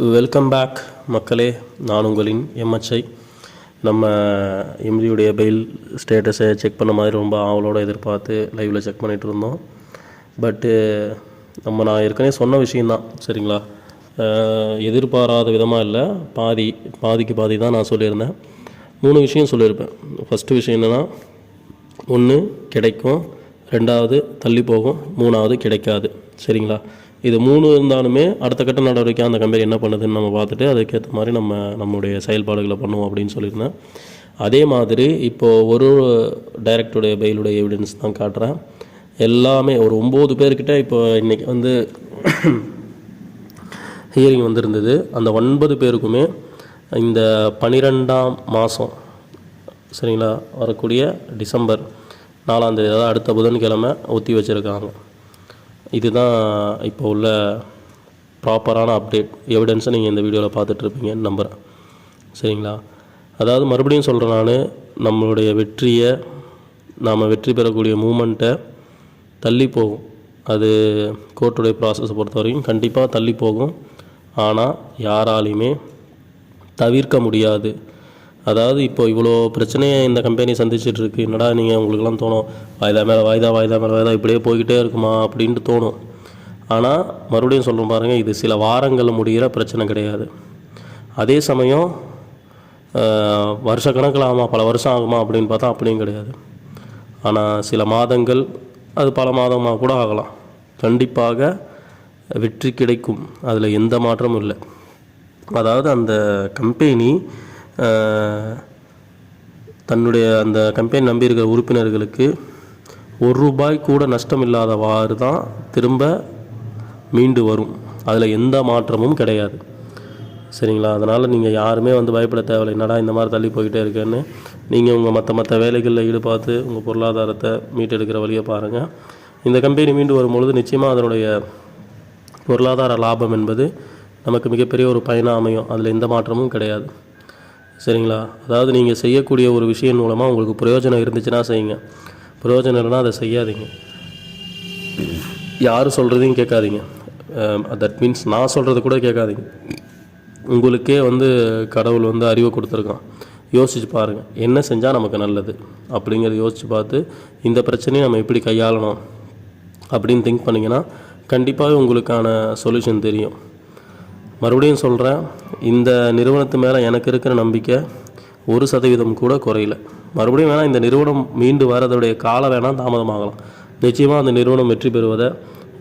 Welcome back மக்களே. நான் உங்களின் எம்எச்ஐ. நம்ம எம்டியுடைய பெயில் ஸ்டேட்டஸை செக் பண்ண மாதிரி ரொம்ப ஆவலோடு எதிர்பார்த்து லைவில் செக் பண்ணிகிட்டு இருந்தோம். பட்டு நான் ஏற்கனவே சொன்ன விஷயந்தான், சரிங்களா? எதிர்பாராத விதமாக இல்லை, பாதிக்கு பாதி தான் நான் சொல்லியிருந்தேன். 3 விஷயம் சொல்லியிருப்பேன். ஃபஸ்ட்டு விஷயம் என்னென்னா, 1 கிடைக்கும், 2வது தள்ளி போகும், 3வது கிடைக்காது, சரிங்களா? இது 3 இருந்தாலுமே அடுத்த கட்ட நடவடிக்கை அந்த கம்பெனி என்ன பண்ணுதுன்னு நம்ம பார்த்துட்டு அதுக்கேற்ற மாதிரி நம்மளுடைய செயல்பாடுகளை பண்ணுவோம் அப்படின்னு சொல்லியிருந்தேன். அதே மாதிரி இப்போது ஒரு டைரக்டருடைய பெயிலுடைய எவிடன்ஸ் தான் காட்டுறேன். எல்லாமே ஒரு 9 பேர்கிட்ட இப்போ இன்றைக்கி ஹியரிங் வந்திருந்தது. அந்த 9 பேருக்குமே இந்த 12ஆம் மாதம், சரிங்களா, வரக்கூடிய டிசம்பர் 4ஆம் தேதி, அதாவது அடுத்த புதன்கிழமை ஒத்தி வச்சுருக்காங்க. இதுதான் இப்போ உள்ள ப்ராப்பரான அப்டேட். எவிடன்ஸை நீங்கள் இந்த வீடியோவில் பார்த்துட்ருப்பீங்கன்னு நம்புகிறேன், சரிங்களா? அதாவது மறுபடியும் சொல்கிறேன், நம்மளுடைய வெற்றியை, நாம் வெற்றி பெறக்கூடிய மூமெண்ட்டை தள்ளி போகும். அது கோர்ட்டுடைய ப்ராசஸை பொறுத்த வரைக்கும் கண்டிப்பாக தள்ளி போகும். ஆனால் யாராலையுமே தவிர்க்க முடியாது. அதாவது இப்போ இவ்வளோ பிரச்சனையை இந்த கம்பெனி சந்திச்சிட்ருக்கு. என்னடா நீங்கள் உங்களுக்கெல்லாம் தோணும், வாய்தா மேலே வாய்தா இப்படியே போய்கிட்டே இருக்குமா அப்படின்ட்டு தோணும். ஆனால் மறுபடியும் சொல்கிறோம் பாருங்கள், இது சில வாரங்களில் முடிகிற பிரச்சனை கிடையாது. அதே சமயம் வருஷக்கணக்கில் ஆகுமா, பல வருஷம் ஆகுமா அப்படின்னு பார்த்தா அப்படியும் கிடையாது. ஆனால் சில மாதங்கள், அது பல மாதமாக கூட ஆகலாம். கண்டிப்பாக வெற்றி கிடைக்கும், அதில் எந்த மாற்றமும் இல்லை. அதாவது அந்த கம்பெனி தன்னுடைய அந்த கம்பெனி நம்பியிருக்கிற உறுப்பினர்களுக்கு ₹1 கூட நஷ்டம் இல்லாதவாறு தான் திரும்ப மீண்டு வரும். அதில் எந்த மாற்றமும் கிடையாது, சரிங்களா? அதனால் நீங்கள் யாருமே பயப்பட தேவையில்லை. என்னடா இந்த மாதிரி தள்ளி போய்கிட்டே இருக்கேன்னு. நீங்கள் உங்கள் மற்ற வேலைகளில் ஈடுபார்த்து உங்கள் பொருளாதாரத்தை மீட்டெடுக்கிற வழியை பாருங்கள். இந்த கம்பெனி மீண்டு வரும்பொழுது நிச்சயமாக அதனுடைய பொருளாதார லாபம் என்பது நமக்கு மிகப்பெரிய ஒரு பயனாக அமையும். அதில் எந்த மாற்றமும் கிடையாது, சரிங்களா? அதாவது நீங்கள் செய்யக்கூடிய ஒரு விஷயம் மூலமாக உங்களுக்கு பிரயோஜனம் இருந்துச்சுன்னா செய்யுங்க, பிரயோஜனம் இல்லைன்னா அதை செய்யாதீங்க. யார் சொல்கிறதையும் கேட்காதீங்க. தட் மீன்ஸ் நான் சொல்கிறது கூட கேட்காதீங்க. உங்களுக்கே கடவுள் அறிவை கொடுத்துருக்கான். யோசித்து பாருங்கள், என்ன செஞ்சால் நமக்கு நல்லது அப்படிங்கிறத யோசித்து பார்த்து இந்த பிரச்சனையை நம்ம எப்படி கையாளணும் அப்படின்னு திங்க் பண்ணிங்கன்னா கண்டிப்பாக உங்களுக்கான சொல்யூஷன் தெரியும். மறுபடியும் சொல்கிறேன், இந்த நிறுவனத்து மேலே எனக்கு இருக்கிற நம்பிக்கை 1% கூட குறையில. மறுபடியும் வேணால் இந்த நிறுவனம் மீண்டு வரதுடைய காலம் வேணால் தாமதமாகலாம். நிச்சயமாக அந்த நிறுவனம் வெற்றி பெறுவதை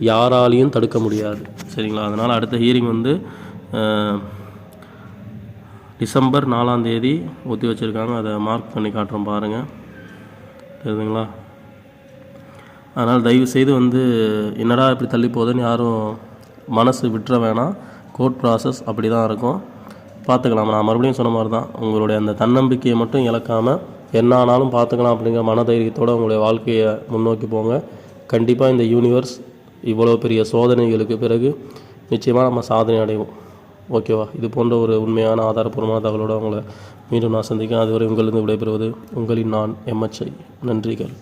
யாராலையும் தடுக்க முடியாது, சரிங்களா? அதனால் அடுத்த ஹியரிங் டிசம்பர் 4ஆம் தேதி ஒத்தி வச்சுருக்காங்க. அதை மார்க் பண்ணி காட்டுறோம் பாருங்கள், தெரியுதுங்களா? அதனால் தயவுசெய்து என்னடா இப்படி தள்ளி போகுதுன்னு யாரும் மனசு விட்டுற வேணாம். கோர்ட் ப்ராசஸ் அப்படி தான் இருக்கும், பார்த்துக்கலாம். நான் மறுபடியும் சொன்ன மாதிரி தான், உங்களுடைய அந்த தன்னம்பிக்கையை மட்டும் இழக்காமல் என்ன ஆனாலும் பார்த்துக்கலாம் அப்படிங்கிற மனதைரியத்தோடு உங்களுடைய வாழ்க்கையை முன்னோக்கி போங்க. கண்டிப்பாக இந்த யூனிவர்ஸ் இவ்வளோ பெரிய சோதனைகளுக்கு பிறகு நிச்சயமாக நம்ம சாதனை அடைவோம், ஓகேவா? இது போன்ற ஒரு உண்மையான ஆதாரப்பூர்வமான தகவலோடு உங்களை மீண்டும் நான் சந்திக்கிறேன். அதுவரை உங்களிருந்து விடைபெறுவது உங்களின் நான் எம்எச்ஐ. நன்றிகள்.